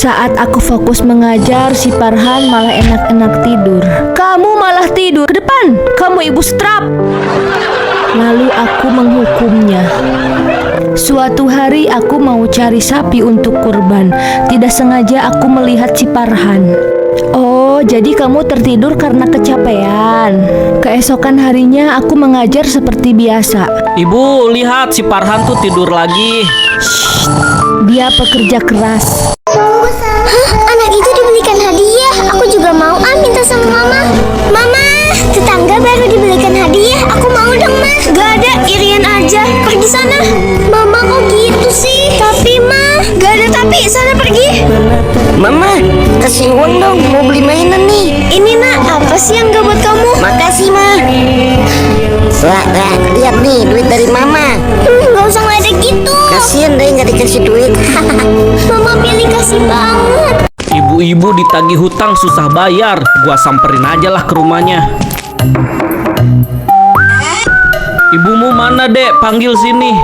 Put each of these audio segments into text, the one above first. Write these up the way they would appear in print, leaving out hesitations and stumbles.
Saat aku fokus mengajar, si Farhan malah enak-enak tidur. Kamu malah tidur, ke depan, kamu ibu strap. Lalu aku menghukumnya. Suatu hari aku mau cari sapi untuk kurban. Tidak sengaja aku melihat si Farhan. Oh, jadi kamu tertidur karena kecapean. Keesokan harinya aku mengajar seperti biasa. Ibu, lihat si Farhan tuh tidur lagi. Shh, dia pekerja keras. Anak itu dibelikan hadiah. Aku juga mau minta sama mama. Mama, tetangga baru dibelikan hadiah. Aku mau dong, Ma. Gak ada, irian aja. Pergi sana. Mama kok gitu sih? Tapi, Ma, gak ada tapi. Sana pergi. Mama, kasih uang dong, mau beli mainan nih. Ini, Nak, apa sih yang gak buat kamu? Makasih, Ma. Wah, lihat nih, duit dari Mama. Gak usah ngeledek gitu. Kasian deh nggak dikasih duit. Mama pilih kasih banget. Ibu-ibu ditagih hutang susah bayar. Gua samperin aja lah ke rumahnya. Ibumu mana, Dek? Panggil sini.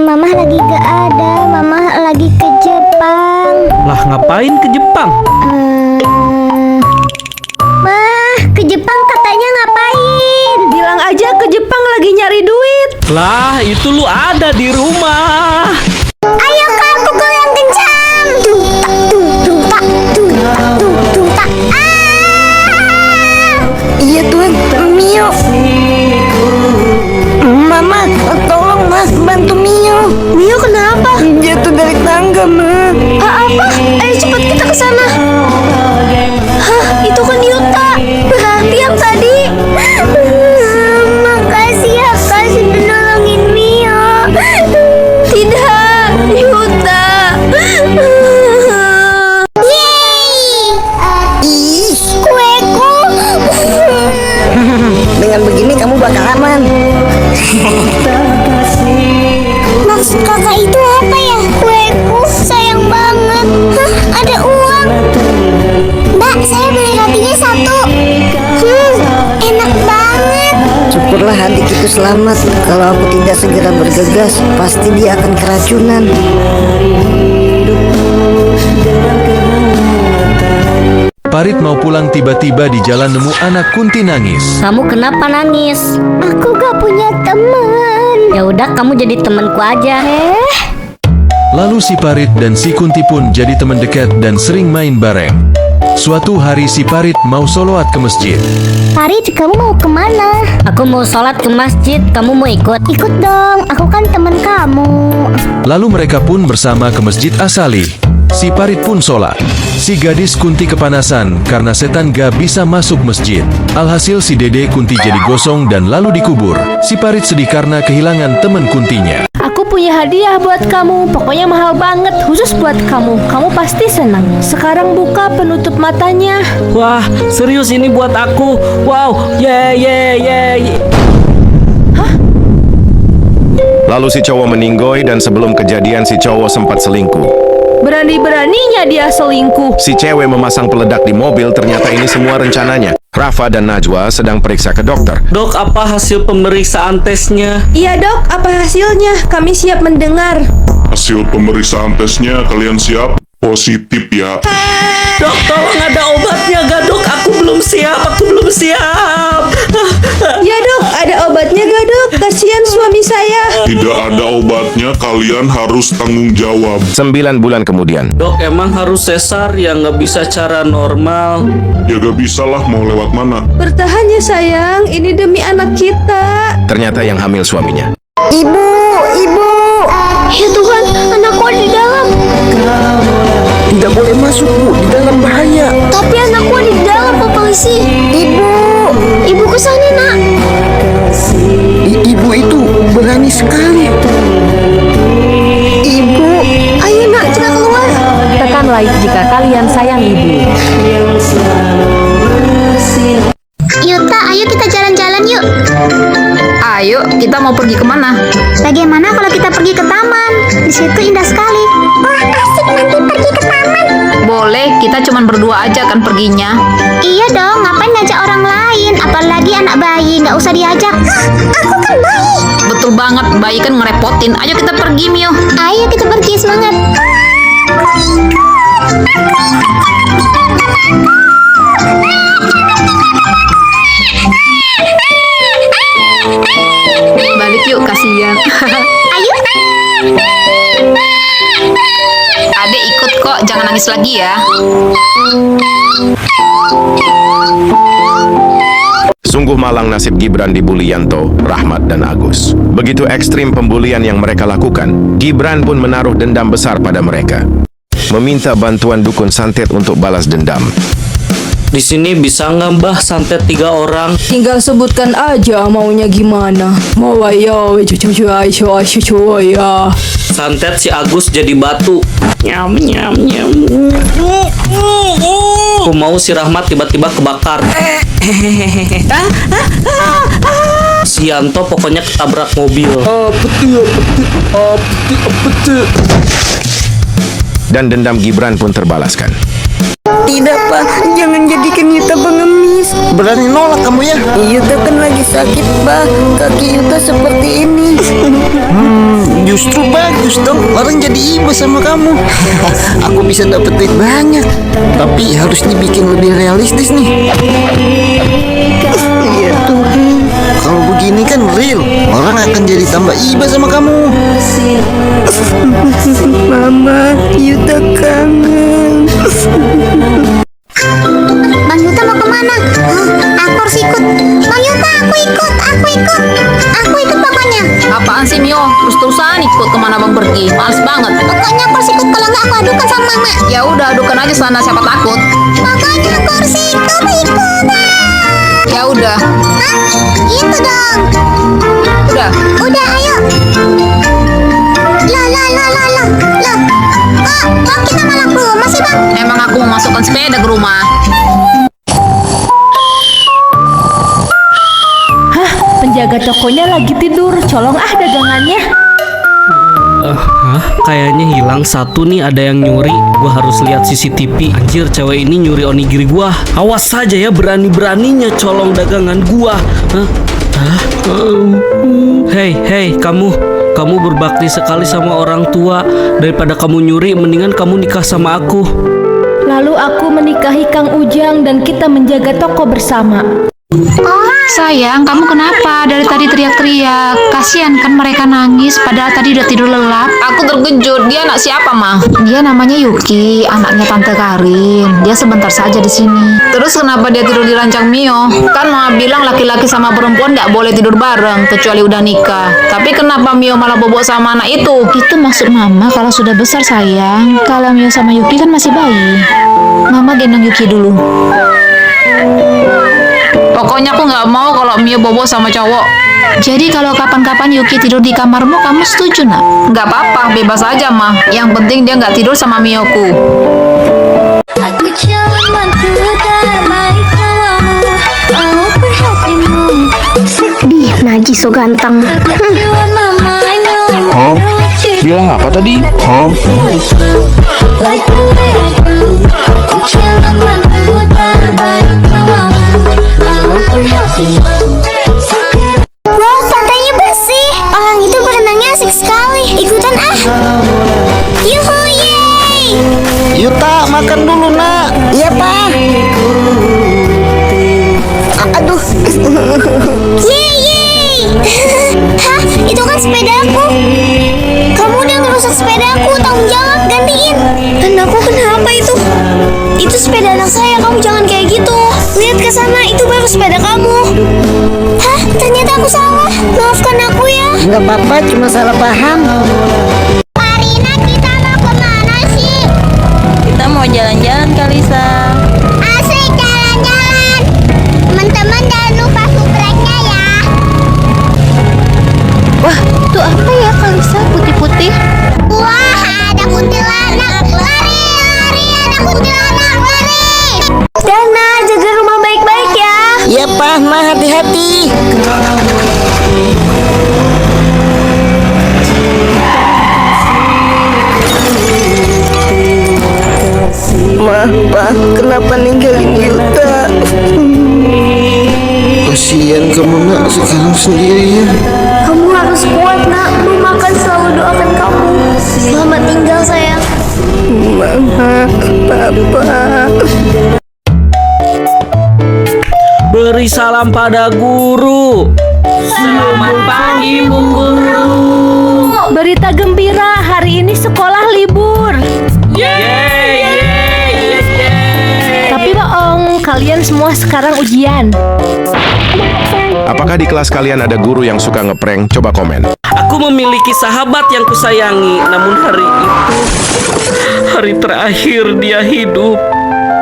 Mama lagi gak ada. Mama lagi ke Jepang. Lah, ngapain ke Jepang? Ma, ke Jepang katanya ngapain? Bilang aja ke Jepang lagi nyari duit. Lah, itu lu ada di rumah. Ayo Kak, pukul yang kencang. Tung-tak, tung-tak, tung-tak, tung-tak. Iya Tuan, Mio. Mama, tolong Mas, bantu Mio. Mio kenapa? Jatuh dari tangga, Ma. Apa? Ayo cepat kita ke sana. Hah, itu kan Yuta. Berarti yang tadi. Makasih ya Kak sudah nolongin Mio. Tidak, Yuta. Yeay! Ih, Kueku. dengan begini kamu bakal aman. Maksud kakak itu apa ya? Kueku sayang banget. Hah, ada uang. Mbak, saya beli rotinya satu. Enak banget. Syukurlah adik itu selamat. Kalau aku tidak segera bergegas, pasti dia akan keracunan. Parit mau pulang, tiba-tiba di jalan nemu anak Kunti nangis. Kamu kenapa nangis? Aku gak punya teman. Ya udah, kamu jadi temanku aja. Lalu si Parit dan si Kunti pun jadi teman dekat dan sering main bareng. Suatu hari si Parit mau sholawat ke masjid. Farid, kamu mau kemana? Aku mau sholat ke masjid, kamu mau ikut? Ikut dong, aku kan teman kamu. Lalu mereka pun bersama ke masjid asali. Si Parit pun sholat. Si gadis Kunti kepanasan karena setan gak bisa masuk masjid. Alhasil si Dede Kunti jadi gosong dan lalu dikubur. Si Parit sedih karena kehilangan teman Kuntinya. Aku punya hadiah buat kamu. Pokoknya mahal banget, khusus buat kamu. Kamu pasti senang. Sekarang buka penutup matanya. Wah, serius ini buat aku. Wow, ye. Lalu si cowok meninggoy dan sebelum kejadian si cowok sempat selingkuh. Berani-beraninya dia selingkuh. Si cewek memasang peledak di mobil, ternyata ini semua rencananya. Rafa dan Najwa sedang periksa ke dokter. Dok, apa hasil pemeriksaan tesnya? Iya dok, apa hasilnya? Kami siap mendengar. Hasil pemeriksaan tesnya kalian siap? Positif ya. Dok, tolong ada obatnya gak dok? Aku belum siap. Ya dok, ada obatnya gak dok? Kasihan suami saya. Tidak ada obatnya, kalian harus tanggung jawab. 9 bulan kemudian. Dok, emang harus sesar ya, nggak bisa cara normal? Ya gak bisa lah, mau lewat mana? Bertahan ya sayang, ini demi anak kita. Ternyata yang hamil suaminya. Ibu. Ya Tuhan, anakku ada di dalam. Tidak boleh masuk, Bu. Di dalam bahaya. Tapi anakku ada di dalam, Pak Polisi. Ibu kesana nak. Ibu itu berani sekali. Ibu. Ayo nak, kita keluar. Tekan like jika kalian sayang ibu. Yuta, ayo kita jalan-jalan yuk. Ayo, kita mau pergi kemana? Bagaimana kalau kita pergi ke taman? Di situ indah sekali. Wah, asik nanti pergi ke taman. Boleh, kita cuman berdua aja kan perginya. Iya dong, ngapain ngajak orang lain? Apalagi anak bayi, nggak usah diajak. Aku kan bayi. Betul banget, bayi kan ngerepotin. Ayo kita pergi, Mio. Ayo kita pergi, semangat. Aku ikut. Balik yuk, kasihan. Ayo. Adek ikut kok, jangan nangis lagi ya. Sungguh malang nasib Gibran dibuli Yanto, Rahmat, dan Agus. Begitu ekstrim pembulian yang mereka lakukan, Gibran pun menaruh dendam besar pada mereka. Meminta bantuan dukun santet untuk balas dendam. Di sini bisa nggak Mbah santet 3 orang? Tinggal sebutkan aja maunya gimana. Mau ayo, ya. Santet si Agus jadi batu. Nyam nyam nyam. Aku mau si Rahmat tiba-tiba kebakar. Si Yanto pokoknya ketabrak mobil. Dan dendam Gibran pun terbalaskan. Tidak Pak, jangan jadikan Yuta pengemis. Berani nolak kamu ya? Yuta kan lagi sakit Pak, kaki Yuta seperti ini. Justru bagus dong, orang jadi iba sama kamu. Aku bisa dapat duit banyak, tapi harus dibikin lebih realistis nih. Iya Tuhan, kalau begini kan real, orang akan jadi tambah iba sama kamu. Mama, Yuta kangen. Bang Yuta mau kemana? Aku harus ikut. Bang Yuta, aku ikut. Aku ikut pokoknya. Apaan sih Mio? Terus-terusan ikut kemana bang pergi? Males banget. Pokoknya aku harus ikut, kalau nggak aku adukan sama mama. Ya udah, adukan aja sana, siapa takut. Pokoknya aku harus ikut. Ya udah, Hah? Itu dong. udah. Udah, ayo. Loh. Kok kita malah ke rumah sih, Bang? Emang aku mau masukkan sepeda ke rumah. Hah, penjaga tokonya lagi tidur. Colong dagangannya. Kayaknya hilang satu nih, ada yang nyuri. Gua harus lihat CCTV. Anjir, cewek ini nyuri onigiri gua. Awas saja ya, berani-beraninya colong dagangan gua. Hei, kamu berbakti sekali sama orang tua. Daripada kamu nyuri, mendingan kamu nikah sama aku. Lalu aku menikahi Kang Ujang dan kita menjaga toko bersama. Sayang, kamu kenapa? Dari tadi teriak-teriak. Kasihan kan mereka nangis, padahal tadi udah tidur lelap. Aku terkejut. Dia anak siapa, Mah? Dia namanya Yuki, anaknya Tante Karin. Dia sebentar saja di sini. Terus kenapa dia tidur di ranjang Mio? Kan Mama bilang laki-laki sama perempuan nggak boleh tidur bareng, kecuali udah nikah. Tapi kenapa Mio malah bobo sama anak itu? Itu maksud Mama kalau sudah besar, sayang. Kalau Mio sama Yuki kan masih bayi. Mama gendong Yuki dulu. Pokoknya aku nggak mau kalau Mio bobo sama cowok. Jadi kalau kapan-kapan Yuki tidur di kamarmu, kamu setuju nak? Nggak apa-apa, bebas aja mah. Yang penting dia nggak tidur sama Mioku. Aku calon mantu terbaik kamu. Mau perhatimu. Sedih, Naji so ganteng. Bilang apa tadi? Wow, pantainya bersih. Orang itu berenangnya asik sekali. Ikutan ah. Yuhu, yeay. Yuta, makan dulu nak. Iya Pak. Aduh. Yeay. Hah, itu kan sepedaku. Kamu udah ngerusak sepedaku, tanggung jawab, gantiin. Dan aku kenapa itu? Itu sepeda anak saya, kamu jangan kayak gitu. Lihat ke sana, itu baru sepeda kamu. Hah, ternyata aku salah. Maafkan aku ya. Nggak apa-apa, cuma salah paham. Marina, kita mau kemana sih? Kita mau jalan-jalan kali, Sa. Asik jalan-jalan. Teman-teman jangan lupa subscribe-nya ya. Wah, itu apa ya, Kalisa, putih-putih? Wah, ada kuntilanak. Lari, ada kuntilanak, lari. Dana, jaga rumah baik-baik ya. Iya Pak, Ma, hati-hati. Ma, Pak, kenapa ninggalin Yuta? Kasihan kamu nak, sekarang sendirian. Kamu harus kuat nak. Mama akan selalu doakan kamu. Selamat tinggal sayang. Mama, Papa. Beri salam pada guru. Selamat pagi, Bu Guru. Berita gembira, hari ini sekolah libur. Tapi bohong, kalian semua sekarang ujian. Apakah di kelas kalian ada guru yang suka ngeprank? Coba komen. Aku memiliki sahabat yang kusayangi, namun hari itu hari terakhir dia hidup.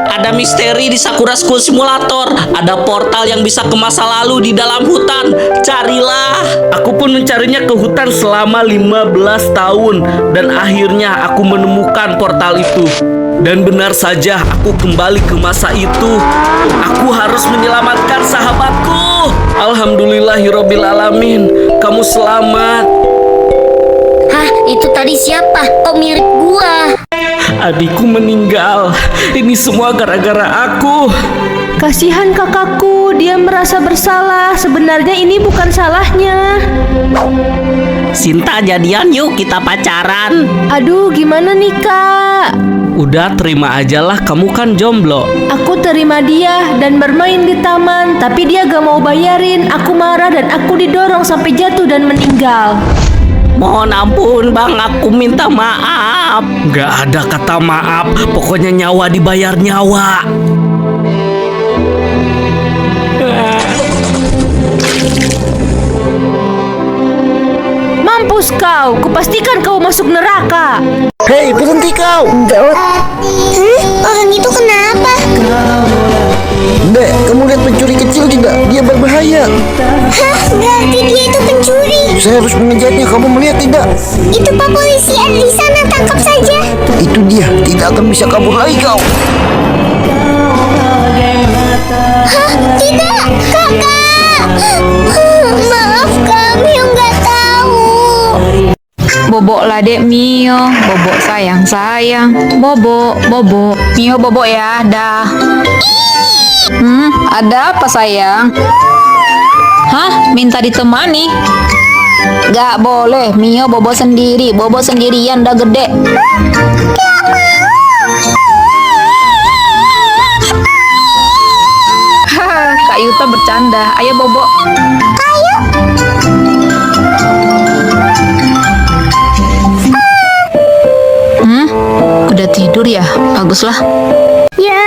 Ada misteri di Sakura School Simulator. Ada portal yang bisa ke masa lalu di dalam hutan. Carilah. Aku pun mencarinya ke hutan selama 15 tahun. Dan akhirnya aku menemukan portal itu. Dan benar saja aku kembali ke masa itu. Aku harus menyelamatkan sahabatku. Alhamdulillahirobbilalamin. Kamu selamat. Hah, itu tadi siapa? Kok mirip gua? Adikku meninggal. Ini semua gara-gara aku. Kasihan kakakku, dia merasa bersalah. Sebenarnya ini bukan salahnya. Sinta, jadian yuk, kita pacaran. Aduh, gimana nih kak? Udah, terima aja lah, kamu kan jomblo. Aku terima dia dan bermain di taman, tapi dia gak mau bayarin. Aku marah dan aku didorong sampai jatuh dan meninggal. Mohon ampun bang, aku minta maaf. Gak ada kata maaf, pokoknya nyawa dibayar nyawa. Mampus kau, kupastikan kau masuk neraka. Hei, berhenti kau. Orang itu kenapa? Dek, kamu lihat pencuri kecil tidak? Dia berbahaya. Hah, berarti dia itu pencuri. Saya harus mengejarnya, kamu melihat tidak? Itu Pak Polisi ada di sana, tangkap saja. Itu dia, tidak akan bisa kabur lagi kau. Hah, tidak, kakak. Maaf kami yang nggak tahu. Bobok lah dek Mio, bobok sayang. Bobok. Mio bobok ya, dah. Ada apa sayang? Hah, minta ditemani? Gak boleh, Mio bobo sendirian udah gede. Kak Yuta bercanda, ayo bobo. Udah tidur ya? Baguslah. Ya,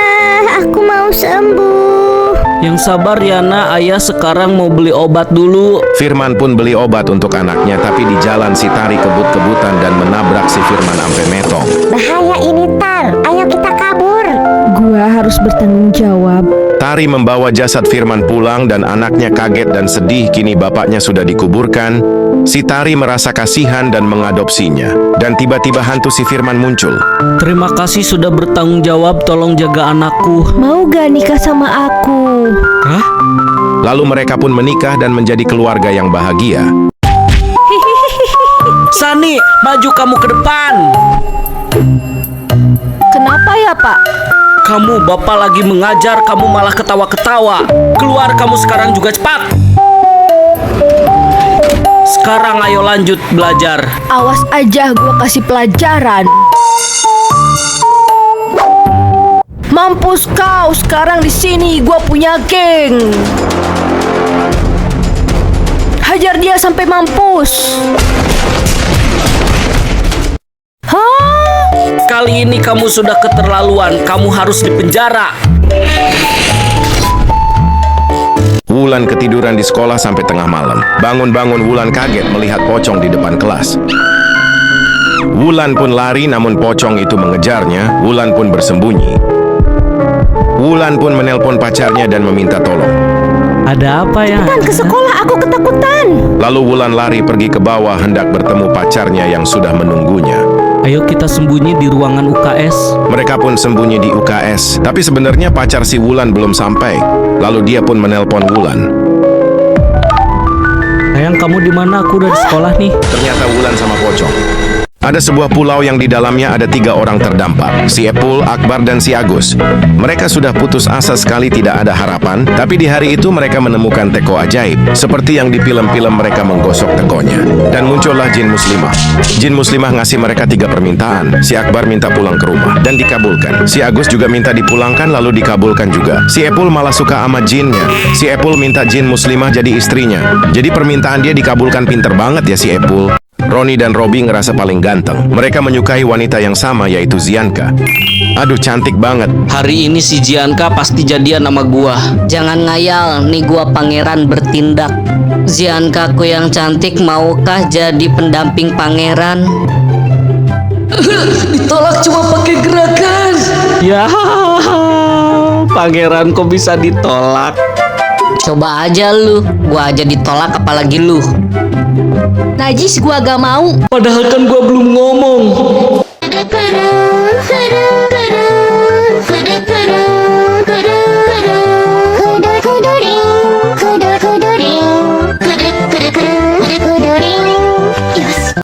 aku mau sembuh. Yang sabar ya nak, ayah sekarang mau beli obat dulu. Firman pun beli obat untuk anaknya, tapi di jalan si Tari kebut-kebutan dan menabrak si Firman sampai metong. Bahaya ini, Tar. Ayo kita kabur. Gua harus bertanggung jawab. Tari membawa jasad Firman pulang dan anaknya kaget dan sedih kini bapaknya sudah dikuburkan. Si Tari merasa kasihan dan mengadopsinya. Dan tiba-tiba hantu si Firman muncul. Terima kasih sudah bertanggung jawab, tolong jaga anakku. Mau gak nikah sama aku? Hah? Lalu mereka pun menikah dan menjadi keluarga yang bahagia. Sani, maju kamu ke depan. Kenapa ya pak? Kamu bapak lagi mengajar, kamu malah ketawa-ketawa. Keluar kamu sekarang juga, cepat. Sekarang ayo lanjut belajar. Awas aja, gua kasih pelajaran. Mampus kau, sekarang di sini gua punya geng. Hajar dia sampai mampus. Hah? Kali ini kamu sudah keterlaluan, kamu harus dipenjara. Wulan ketiduran di sekolah sampai tengah malam. Bangun-bangun Wulan kaget melihat pocong di depan kelas. Wulan pun lari namun pocong itu mengejarnya. Wulan pun bersembunyi. Wulan pun menelpon pacarnya dan meminta tolong. Ada apa ya? Cepetan ke sekolah, aku ketakutan. Lalu Wulan lari pergi ke bawah hendak bertemu pacarnya yang sudah menunggunya. Ayo kita sembunyi di ruangan UKS. Mereka pun sembunyi di UKS. Tapi sebenarnya pacar si Wulan belum sampai. Lalu dia pun menelpon Wulan. Sayang, kamu di mana? Aku udah di sekolah nih. Ternyata Wulan sama pocong. Ada sebuah pulau yang di dalamnya ada 3 orang terdampar, si Epul, Akbar, dan si Agus. Mereka sudah putus asa sekali tidak ada harapan, tapi di hari itu mereka menemukan teko ajaib, seperti yang di film-film mereka menggosok tekonya. Dan muncullah jin muslimah. Jin muslimah ngasih mereka 3 permintaan. Si Akbar minta pulang ke rumah, dan dikabulkan. Si Agus juga minta dipulangkan, lalu dikabulkan juga. Si Epul malah suka sama jinnya. Si Epul minta jin muslimah jadi istrinya. Jadi permintaan dia dikabulkan, pinter banget ya si Epul. Roni dan Robi ngerasa paling ganteng. Mereka menyukai wanita yang sama, yaitu Zianka. Aduh, cantik banget. Hari ini si Zianka pasti jadian sama gua. Jangan ngayal, nih gua pangeran bertindak. Zianka ku yang cantik, maukah jadi pendamping pangeran? Ditolak cuma pakai gerakan. Ya, pangeran kok bisa ditolak? Coba aja lu, gua aja ditolak apalagi lu. Najis, gua gak mau. Padahal kan gua belum ngomong.